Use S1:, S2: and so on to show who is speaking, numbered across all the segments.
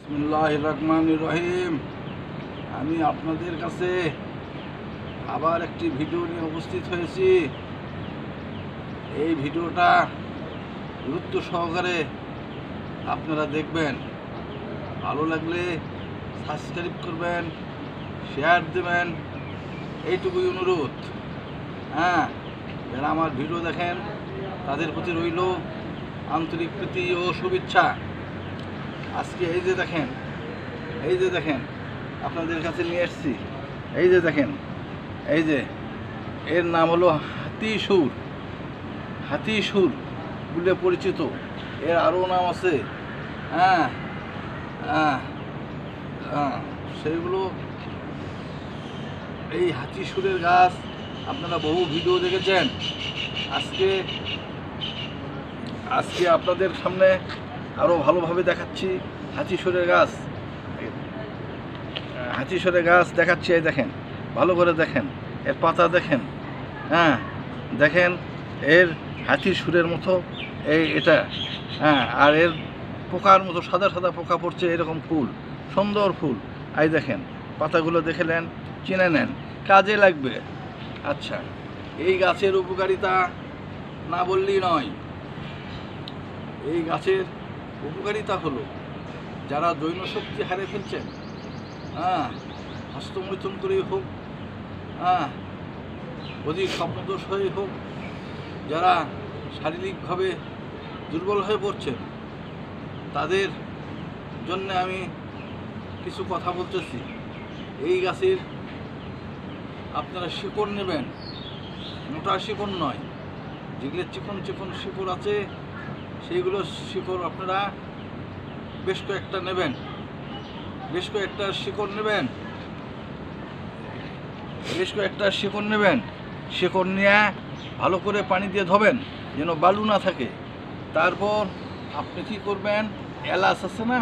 S1: বিসমিল্লাহির রহমানির রহিম। আমি আপনাদের কাছে আবার একটি ভিডিও নিয়ে উপস্থিত হয়েছি। এই ভিডিওটা গুরুত্ব সহকারে আপনারা দেখবেন। ভালো লাগলে সাবস্ক্রাইব করবেন, শেয়ার দেবেন, এইটুকুই অনুরোধ। যারা আমার ভিডিও দেখেন তাদের প্রতি রইল আন্তরিক প্রীতি ও শুভেচ্ছা। আজকে এই যে দেখেন আপনাদের কাছে নিয়ে এসেছি। এই যে দেখেন, এই যে এর নাম হলো হাতি সুর বলে পরিচিত। এর আরও নাম আছে, সেইগুলো এই হাতি সুরের গাছ আপনারা বহু ভিডিও দেখেছেন। আজকে আপনাদের সামনে আরও ভালোভাবে দেখাচ্ছি হাতি সুরের গাছ দেখাচ্ছি। এই দেখেন, ভালো করে দেখেন, এর পাতা দেখেন, দেখেন এর হাতি সুরের মতো এটা, আর এর পোকার মতো সাদা সাদা পোকা পড়ছে, এরকম ফুল, সুন্দর ফুল। এই দেখেন পাতাগুলো দেখলেন, চিনে নেন, কাজে লাগবে। আচ্ছা, এই গাছের উপকারিতা না বললেই নয়। এই গাছের উপকারিতা হলো, যারা জৈন শক্তি হারিয়ে ফেলছেন, হস্তমৈথুন করেই হোক, অধিক স্বপ্নদোষ হয়ে হোক, যারা শারীরিকভাবে দুর্বল হয়ে পড়ছেন, তাদের জন্য আমি কিছু কথা বলতেছি। এই গাছের আপনারা শিকড় নেবেন, মোটা শিকড় নয়, যেগুলো চিকন চিকন শিকড় আছে সেইগুলো শিকড় আপনারা বেশ কয়েকটা শিকড় নেবেন। শিকড় নিয়ে ভালো করে পানি দিয়ে ধোবেন যেন বালু না থাকে। তারপর আপনি কি করবেন, এলাচ আছে না,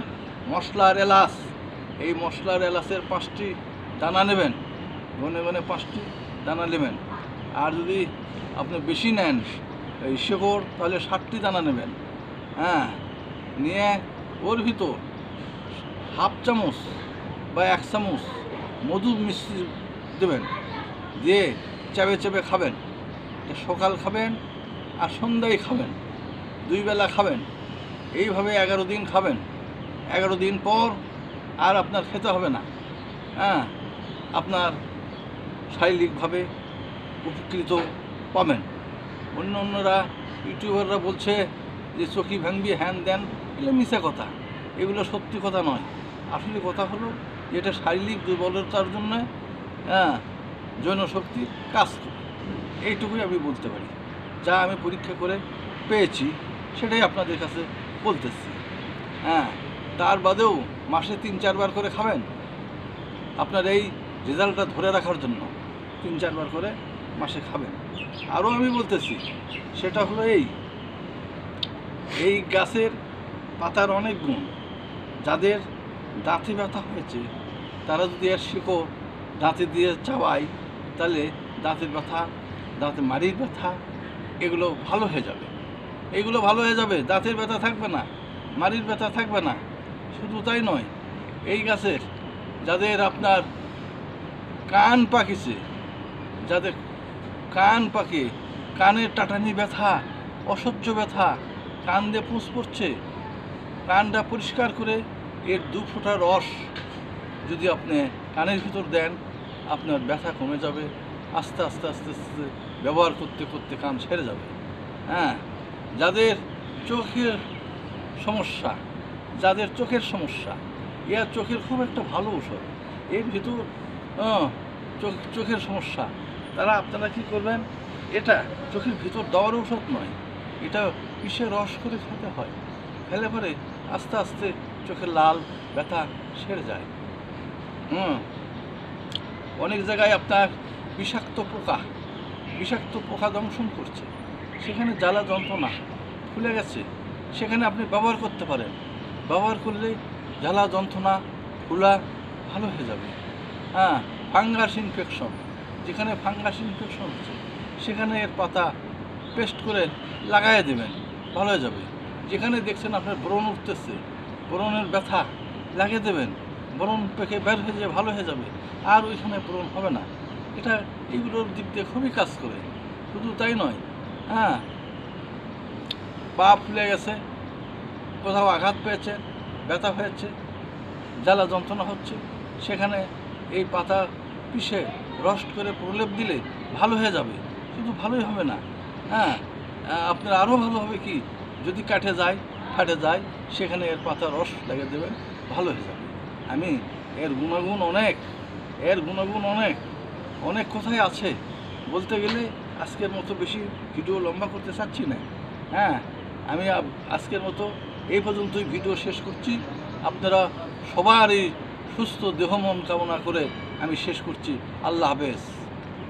S1: মশলার এলাচ, এই মশলার এলাচের 5টি দানা নেবেন, গনে 5টি দানা নেবেন। আর যদি আপনি বেশি নেন এই শিকড়, তাহলে 60টি দানা নেবেন। নিয়ে ওর ভিতর হাফ চামচ বা 1 চামচ মধু মিশ্রি দেবেন, দিয়ে চেপে চেপে খাবেন। সকাল খাবেন আর সন্ধ্যায় খাবেন, 2 বেলা খাবেন। এইভাবে 11 দিন খাবেন। 11 দিন পর আর আপনার খেতে হবে না। আপনার শারীরিকভাবে উপকৃত পাবেন। অন্যরা ইউটিউবাররা বলছে যে চকি ভাঙবি, হ্যান দেন, এগুলো মিথ্যা কথা, এগুলো সত্যি কথা নয়। আসলে কথা হলো যে এটা শারীরিক দুর্বলতার জন্য জৈন শক্তি কাজ করে। এইটুকুই আমি বলতে পারি, যা আমি পরীক্ষা করে পেয়েছি সেটাই আপনাদের কাছে বলতেছি। তার বাদেও মাসে 3-4 বার করে খাবেন, আপনার এই রেজাল্টটা ধরে রাখার জন্য 3-4 বার করে মাসে খাবেন। আরও আমি বলতেছি, সেটা হলো এই গাছের পাতার অনেক গুণ। যাদের দাঁতে ব্যথা হয়েছে তারা যদি এর শিকড় দাঁতে দিয়ে চাবায়, তাহলে দাঁতের ব্যথা, দাঁতে মাড়ির ব্যথা, এগুলো ভালো হয়ে যাবে। দাঁতের ব্যথা থাকবে না, মাড়ির ব্যথা থাকবে না। শুধু তাই নয়, এই গাছের যাদের আপনার কান পাকিছে, যাদের কান পাকে, কানের টাটানি ব্যথা, অসহ্য ব্যথা, কান দিয়ে পুঁজ পড়ছে, কানটা পরিষ্কার করে এর 2 ফোঁটা রস যদি আপনি কানের ভিতর দেন, আপনার ব্যথা কমে যাবে। আস্তে আস্তে ব্যবহার করতে করতে কান সেরে যাবে। যাদের চোখের সমস্যা, এর চোখের খুব একটা ভালো ঔষধ। এর ভিতর চোখের সমস্যা, আপনারা কি করবেন, এটা চোখের ভিতর দেওয়ার ঔষধ নয়, এটা পিষে রস করে খেতে হয়। খেলে পরে আস্তে আস্তে চোখের লাল ব্যথা সেরে যায়। অনেক জায়গায় আপনার বিষাক্ত পোকা দংশন করছে, সেখানে জ্বালা যন্ত্রণা ফুলে গেছে, সেখানে আপনি ব্যবহার করতে পারেন। ব্যবহার করলে জ্বালা যন্ত্রণা ফুলা ভালো হয়ে যাবে। ফাঙ্গাস ইনফেকশন, যেখানে ফাঙ্গাস ইনফেকশন হচ্ছে সেখানে এর পাতা পেস্ট করে লাগাই দেবেন, ভালো হয়ে যাবে। যেখানে দেখছেন আপনার ব্রণ উঠতেছে, ব্রণের ব্যথা, লাগিয়ে দেবেন, ব্রণ পেকে বের হয়ে যাবে, ভালো হয়ে যাবে, আর ওইখানে ব্রণ হবে না। এটা এইগুলোর দিক দিয়ে খুবই কাজ করে। শুধু তাই নয়, হ্যাঁ, পা ফুলে গেছে, কোথাও আঘাত পেয়েছেন, ব্যথা হয়েছে, জ্বালা যন্ত্রণা হচ্ছে, সেখানে এই পাতা পিষে রস্ট করে প্রলেপ দিলে ভালো হয়ে যাবে। শুধু ভালোই হবে না, হ্যাঁ, আপনার আরও ভালো হবে কি, যদি কাটে যায়, ফাটে যায়, সেখানে এর পাতা রস লাগিয়ে দেবেন, ভালো হয়ে যাবে। আমি এর গুণাগুণ অনেক, এর গুণাগুণ অনেক, অনেক কথাই আছে বলতে গেলে। আজকের মতো বেশি ভিডিও লম্বা করতে চাচ্ছি না, হ্যাঁ, আমি আজকের মতো এই পর্যন্তই ভিডিও শেষ করছি। আপনারা সবারই সুস্থ দেহ মন কামনা করে আমি শেষ করছি। আল্লাহ হাফেজ।